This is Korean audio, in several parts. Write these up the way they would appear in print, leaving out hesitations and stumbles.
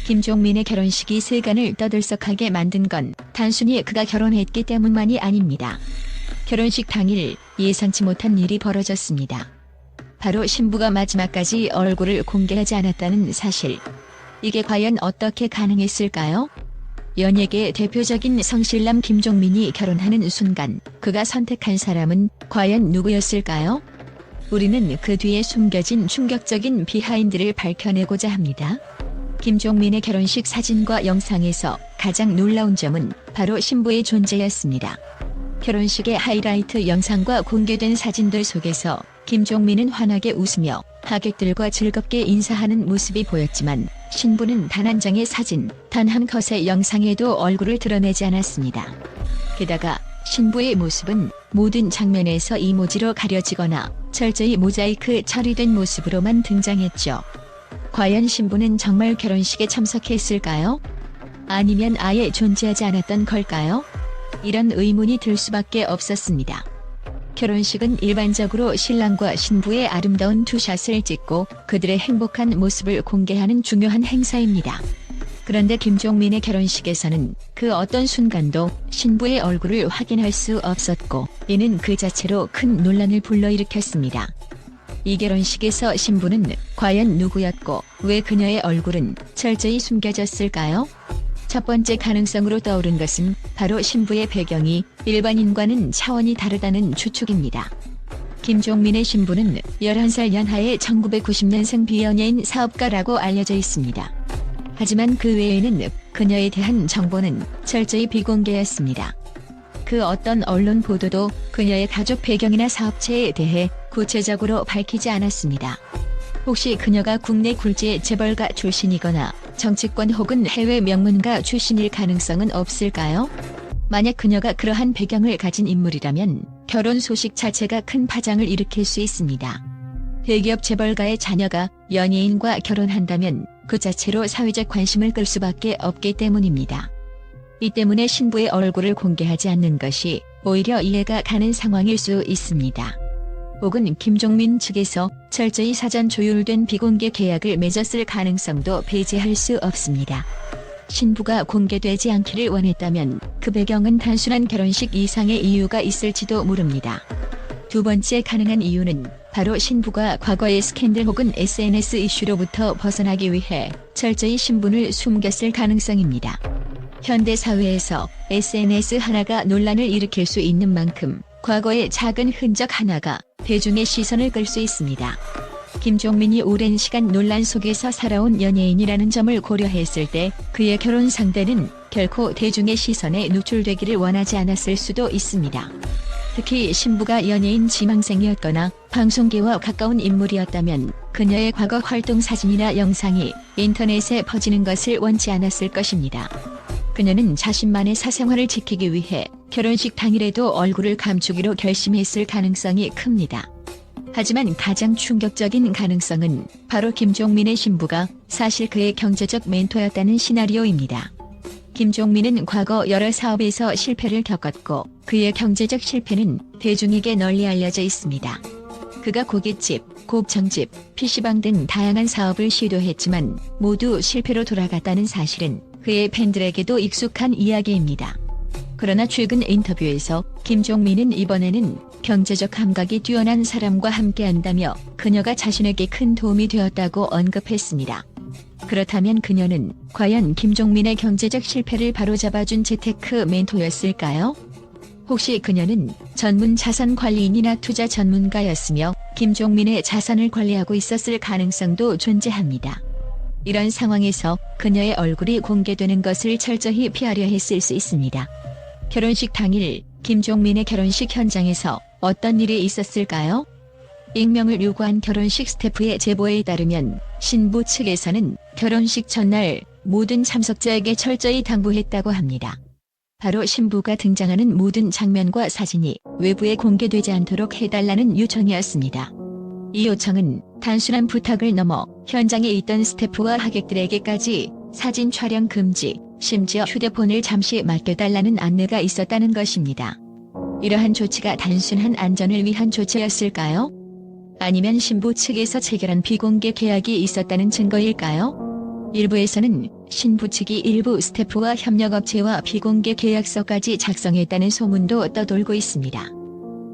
김종민의 결혼식이 세간을 떠들썩하게 만든 건 단순히 그가 결혼했기 때문만이 아닙니다. 결혼식 당일 예상치 못한 일이 벌어졌습니다. 바로 신부가 마지막까지 얼굴을 공개하지 않았다는 사실. 이게 과연 어떻게 가능했을까요? 연예계의 대표적인 성실남 김종민이 결혼하는 순간 그가 선택한 사람은 과연 누구였을까요? 우리는 그 뒤에 숨겨진 충격적인 비하인드를 밝혀내고자 합니다. 김종민의 결혼식 사진과 영상에서 가장 놀라운 점은 바로 신부의 존재였습니다. 결혼식의 하이라이트 영상과 공개된 사진들 속에서 김종민은 환하게 웃으며 하객들과 즐겁게 인사하는 모습이 보였지만 신부는 단 한 장의 사진, 단 한 컷의 영상에도 얼굴을 드러내지 않았습니다. 게다가 신부의 모습은 모든 장면에서 이모지로 가려지거나 철저히 모자이크 처리된 모습으로만 등장했죠. 과연 신부는 정말 결혼식에 참석했을까요? 아니면 아예 존재하지 않았던 걸까요? 이런 의문이 들 수밖에 없었습니다. 결혼식은 일반적으로 신랑과 신부의 아름다운 투샷을 찍고 그들의 행복한 모습을 공개하는 중요한 행사입니다. 그런데 김종민의 결혼식에서는 그 어떤 순간도 신부의 얼굴을 확인할 수 없었고 이는 그 자체로 큰 논란을 불러일으켰습니다. 이 결혼식에서 신부는 과연 누구였고 왜 그녀의 얼굴은 철저히 숨겨졌을까요? 첫 번째 가능성으로 떠오른 것은 바로 신부의 배경이 일반인과는 차원이 다르다는 추측입니다. 김종민의 신부는 11살 연하의 1990년생 비연예인 사업가라고 알려져 있습니다. 하지만 그 외에는 그녀에 대한 정보는 철저히 비공개였습니다. 그 어떤 언론 보도도 그녀의 가족 배경이나 사업체에 대해 구체적으로 밝히지 않았습니다. 혹시 그녀가 국내 굴지의 재벌가 출신이거나 정치권 혹은 해외 명문가 출신일 가능성은 없을까요? 만약 그녀가 그러한 배경을 가진 인물이라면 결혼 소식 자체가 큰 파장을 일으킬 수 있습니다. 대기업 재벌가의 자녀가 연예인과 결혼한다면 그 자체로 사회적 관심을 끌 수밖에 없기 때문입니다. 이 때문에 신부의 얼굴을 공개하지 않는 것이 오히려 이해가 가는 상황일 수 있습니다. 혹은 김종민 측에서 철저히 사전 조율된 비공개 계약을 맺었을 가능성도 배제할 수 없습니다. 신부가 공개되지 않기를 원했다면 그 배경은 단순한 결혼식 이상의 이유가 있을지도 모릅니다. 두 번째 가능한 이유는 바로 신부가 과거의 스캔들 혹은 SNS 이슈로부터 벗어나기 위해 철저히 신분을 숨겼을 가능성입니다. 현대 사회에서 SNS 하나가 논란을 일으킬 수 있는 만큼 과거의 작은 흔적 하나가 대중의 시선을 끌 수 있습니다. 김종민이 오랜 시간 논란 속에서 살아온 연예인이라는 점을 고려했을 때 그의 결혼 상대는 결코 대중의 시선에 노출되기를 원하지 않았을 수도 있습니다. 특히 신부가 연예인 지망생이었거나 방송계와 가까운 인물이었다면 그녀의 과거 활동 사진이나 영상이 인터넷에 퍼지는 것을 원치 않았을 것입니다. 그녀는 자신만의 사생활을 지키기 위해 결혼식 당일에도 얼굴을 감추기로 결심했을 가능성이 큽니다. 하지만 가장 충격적인 가능성은 바로 김종민의 신부가 사실 그의 경제적 멘토였다는 시나리오입니다. 김종민은 과거 여러 사업에서 실패를 겪었고 그의 경제적 실패는 대중에게 널리 알려져 있습니다. 그가 고깃집, 곱창집, PC방 등 다양한 사업을 시도했지만 모두 실패로 돌아갔다는 사실은 그의 팬들에게도 익숙한 이야기입니다. 그러나 최근 인터뷰에서 김종민은 이번에는 경제적 감각이 뛰어난 사람과 함께한다며 그녀가 자신에게 큰 도움이 되었다고 언급했습니다. 그렇다면 그녀는 과연 김종민의 경제적 실패를 바로잡아준 재테크 멘토였을까요? 혹시 그녀는 전문 자산 관리인이나 투자 전문가였으며 김종민의 자산을 관리하고 있었을 가능성도 존재합니다. 이런 상황에서 그녀의 얼굴이 공개되는 것을 철저히 피하려 했을 수 있습니다. 결혼식 당일 김종민의 결혼식 현장에서 어떤 일이 있었을까요? 익명을 요구한 결혼식 스태프의 제보에 따르면 신부 측에서는 결혼식 전날 모든 참석자에게 철저히 당부했다고 합니다. 바로 신부가 등장하는 모든 장면과 사진이 외부에 공개되지 않도록 해달라는 요청이었습니다. 이 요청은 단순한 부탁을 넘어 현장에 있던 스태프와 하객들에게까지 사진 촬영 금지, 심지어 휴대폰을 잠시 맡겨달라는 안내가 있었다는 것입니다. 이러한 조치가 단순한 안전을 위한 조치였을까요? 아니면 신부 측에서 체결한 비공개 계약이 있었다는 증거일까요? 일부에서는 신부 측이 일부 스태프와 협력업체와 비공개 계약서까지 작성했다는 소문도 떠돌고 있습니다.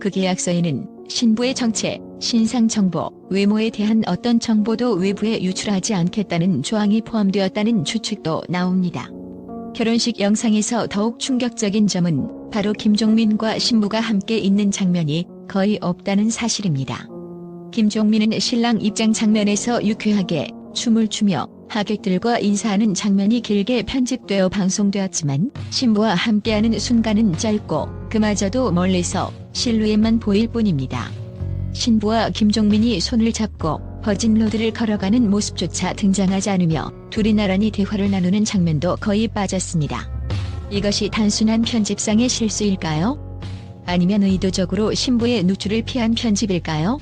그 계약서에는 신부의 정체, 신상 정보, 외모에 대한 어떤 정보도 외부에 유출하지 않겠다는 조항이 포함되었다는 추측도 나옵니다. 결혼식 영상에서 더욱 충격적인 점은 바로 김종민과 신부가 함께 있는 장면이 거의 없다는 사실입니다. 김종민은 신랑 입장 장면에서 유쾌하게 춤을 추며 하객들과 인사하는 장면이 길게 편집되어 방송되었지만 신부와 함께하는 순간은 짧고 그마저도 멀리서 실루엣만 보일 뿐입니다. 신부와 김종민이 손을 잡고 버진 로드를 걸어가는 모습조차 등장하지 않으며 둘이 나란히 대화를 나누는 장면도 거의 빠졌습니다. 이것이 단순한 편집상의 실수일까요? 아니면 의도적으로 신부의 누출을 피한 편집일까요?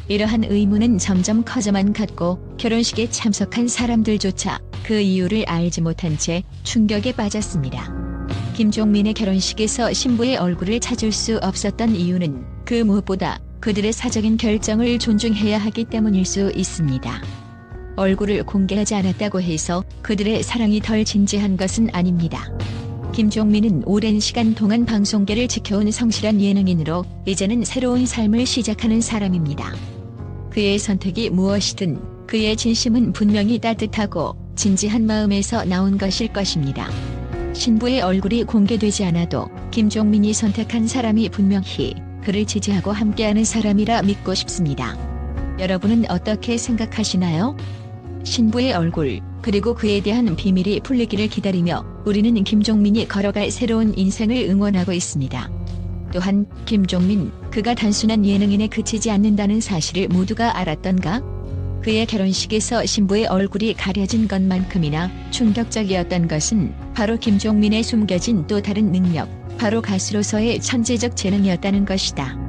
이러한 의문은 점점 커져만 갔고 결혼식에 참석한 사람들조차 그 이유를 알지 못한 채 충격에 빠졌습니다. 김종민의 결혼식에서 신부의 얼굴을 찾을 수 없었던 이유는 그 무엇보다 그들의 사적인 결정을 존중해야 하기 때문일 수 있습니다. 얼굴을 공개하지 않았다고 해서 그들의 사랑이 덜 진지한 것은 아닙니다. 김종민은 오랜 시간 동안 방송계를 지켜온 성실한 예능인으로 이제는 새로운 삶을 시작하는 사람입니다. 그의 선택이 무엇이든 그의 진심은 분명히 따뜻하고 진지한 마음에서 나온 것일 것입니다. 신부의 얼굴이 공개되지 않아도 김종민이 선택한 사람이 분명히 그를 지지하고 함께하는 사람이라 믿고 싶습니다. 여러분은 어떻게 생각하시나요? 신부의 얼굴, 그리고 그에 대한 비밀이 풀리기를 기다리며 우리는 김종민이 걸어갈 새로운 인생을 응원하고 있습니다. 또한 김종민, 그가 단순한 예능인에 그치지 않는다는 사실을 모두가 알았던가? 그의 결혼식에서 신부의 얼굴이 가려진 것만큼이나 충격적이었던 것은 바로 김종민의 숨겨진 또 다른 능력, 바로 가수로서의 천재적 재능이었다는 것이다.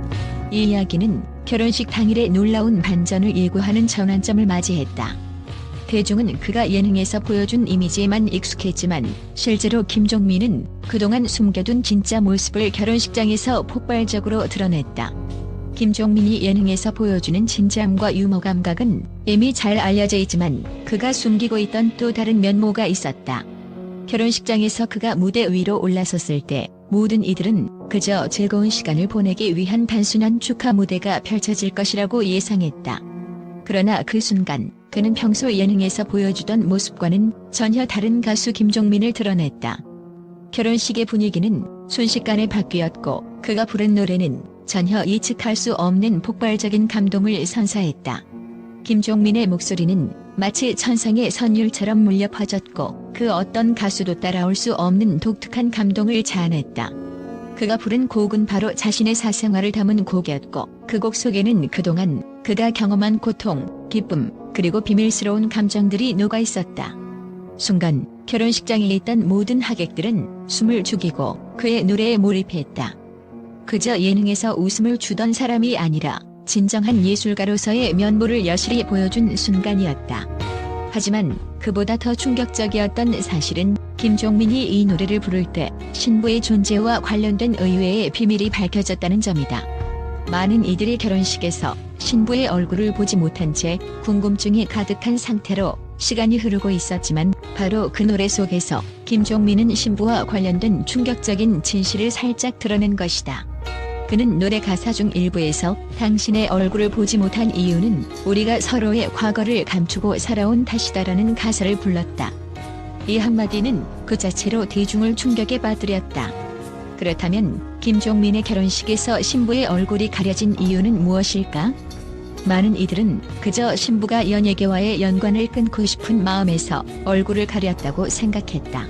이 이야기는 결혼식 당일의 놀라운 반전을 예고하는 전환점을 맞이했다. 대중은 그가 예능에서 보여준 이미지에만 익숙했지만 실제로 김종민은 그동안 숨겨둔 진짜 모습을 결혼식장에서 폭발적으로 드러냈다. 김종민이 예능에서 보여주는 진지함과 유머 감각은 이미 잘 알려져 있지만 그가 숨기고 있던 또 다른 면모가 있었다. 결혼식장에서 그가 무대 위로 올라섰을 때 모든 이들은 그저 즐거운 시간을 보내기 위한 단순한 축하 무대가 펼쳐질 것이라고 예상했다. 그러나 그 순간 그는 평소 예능에서 보여주던 모습과는 전혀 다른 가수 김종민을 드러냈다. 결혼식의 분위기는 순식간에 바뀌었고 그가 부른 노래는 전혀 예측할 수 없는 폭발적인 감동을 선사했다. 김종민의 목소리는 마치 천상의 선율처럼 물려 퍼졌고 그 어떤 가수도 따라올 수 없는 독특한 감동을 자아냈다. 그가 부른 곡은 바로 자신의 사생활을 담은 곡이었고 그 곡 속에는 그동안 그가 경험한 고통, 기쁨, 그리고 비밀스러운 감정들이 녹아 있었다. 순간 결혼식장에 있던 모든 하객들은 숨을 죽이고 그의 노래에 몰입했다. 그저 예능에서 웃음을 주던 사람이 아니라 진정한 예술가로서의 면모를 여실히 보여준 순간이었다. 하지만 그보다 더 충격적이었던 사실은 김종민이 이 노래를 부를 때 신부의 존재와 관련된 의외의 비밀이 밝혀졌다는 점이다. 많은 이들이 결혼식에서 신부의 얼굴을 보지 못한 채 궁금증이 가득한 상태로 시간이 흐르고 있었지만 바로 그 노래 속에서 김종민은 신부와 관련된 충격적인 진실을 살짝 드러낸 것이다. 그는 노래 가사 중 일부에서 당신의 얼굴을 보지 못한 이유는 우리가 서로의 과거를 감추고 살아온 탓이다라는 가사를 불렀다. 이 한마디는 그 자체로 대중을 충격에 빠뜨렸다. 그렇다면 김종민의 결혼식에서 신부의 얼굴이 가려진 이유는 무엇일까? 많은 이들은 그저 신부가 연예계와의 연관을 끊고 싶은 마음에서 얼굴을 가렸다고 생각했다.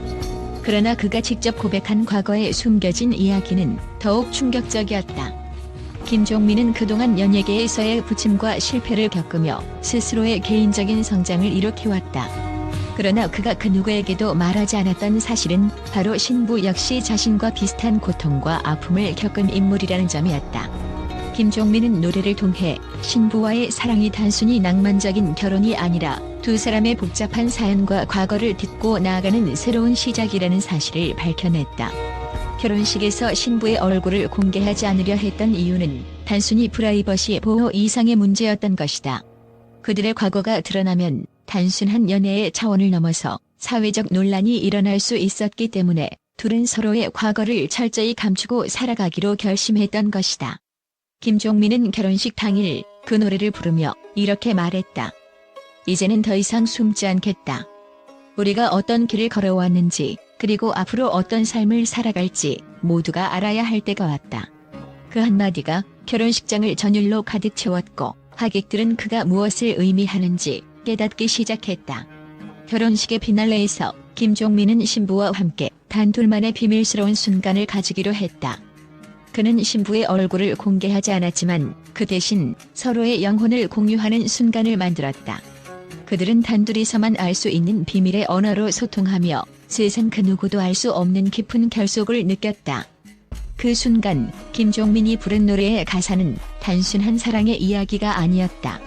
그러나 그가 직접 고백한 과거에 숨겨진 이야기는 더욱 충격적이었다. 김종민은 그동안 연예계에서의 부침과 실패를 겪으며 스스로의 개인적인 성장을 이룩해왔다. 그러나 그가 그 누구에게도 말하지 않았던 사실은 바로 신부 역시 자신과 비슷한 고통과 아픔을 겪은 인물이라는 점이었다. 김종민은 노래를 통해 신부와의 사랑이 단순히 낭만적인 결혼이 아니라 두 사람의 복잡한 사연과 과거를 딛고 나아가는 새로운 시작이라는 사실을 밝혀냈다. 결혼식에서 신부의 얼굴을 공개하지 않으려 했던 이유는 단순히 프라이버시 보호 이상의 문제였던 것이다. 그들의 과거가 드러나면 단순한 연애의 차원을 넘어서 사회적 논란이 일어날 수 있었기 때문에 둘은 서로의 과거를 철저히 감추고 살아가기로 결심했던 것이다. 김종민은 결혼식 당일 그 노래를 부르며 이렇게 말했다. 이제는 더 이상 숨지 않겠다. 우리가 어떤 길을 걸어왔는지 그리고 앞으로 어떤 삶을 살아갈지 모두가 알아야 할 때가 왔다. 그 한마디가 결혼식장을 전율로 가득 채웠고 하객들은 그가 무엇을 의미하는지 깨닫기 시작했다. 결혼식의 피날레에서 김종민은 신부와 함께 단둘만의 비밀스러운 순간을 가지기로 했다. 그는 신부의 얼굴을 공개하지 않았지만 그 대신 서로의 영혼을 공유하는 순간을 만들었다. 그들은 단둘이서만 알 수 있는 비밀의 언어로 소통하며 세상 그 누구도 알 수 없는 깊은 결속을 느꼈다. 그 순간 김종민이 부른 노래의 가사는 단순한 사랑의 이야기가 아니었다.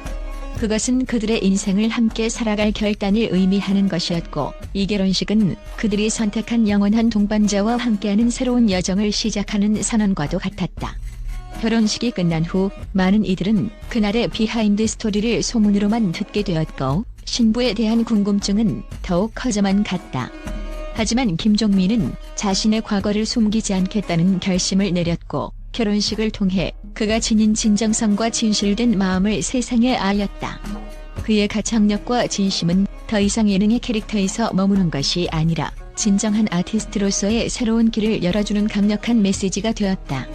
그것은 그들의 인생을 함께 살아갈 결단을 의미하는 것이었고 이 결혼식은 그들이 선택한 영원한 동반자와 함께하는 새로운 여정을 시작하는 선언과도 같았다. 결혼식이 끝난 후 많은 이들은 그날의 비하인드 스토리를 소문으로만 듣게 되었고 신부에 대한 궁금증은 더욱 커져만 갔다. 하지만 김종민은 자신의 과거를 숨기지 않겠다는 결심을 내렸고 결혼식을 통해 그가 지닌 진정성과 진실된 마음을 세상에 알렸다. 그의 가창력과 진심은 더 이상 예능의 캐릭터에서 머무는 것이 아니라 진정한 아티스트로서의 새로운 길을 열어주는 강력한 메시지가 되었다.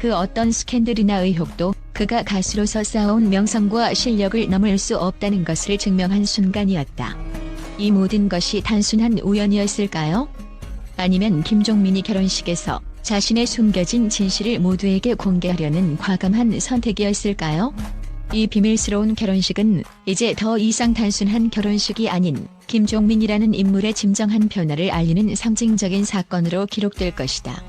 그 어떤 스캔들이나 의혹도 그가 가수로서 쌓아온 명성과 실력을 넘을 수 없다는 것을 증명한 순간이었다. 이 모든 것이 단순한 우연이었을까요? 아니면 김종민이 결혼식에서 자신의 숨겨진 진실을 모두에게 공개하려는 과감한 선택이었을까요? 이 비밀스러운 결혼식은 이제 더 이상 단순한 결혼식이 아닌 김종민이라는 인물의 진정한 변화를 알리는 상징적인 사건으로 기록될 것이다.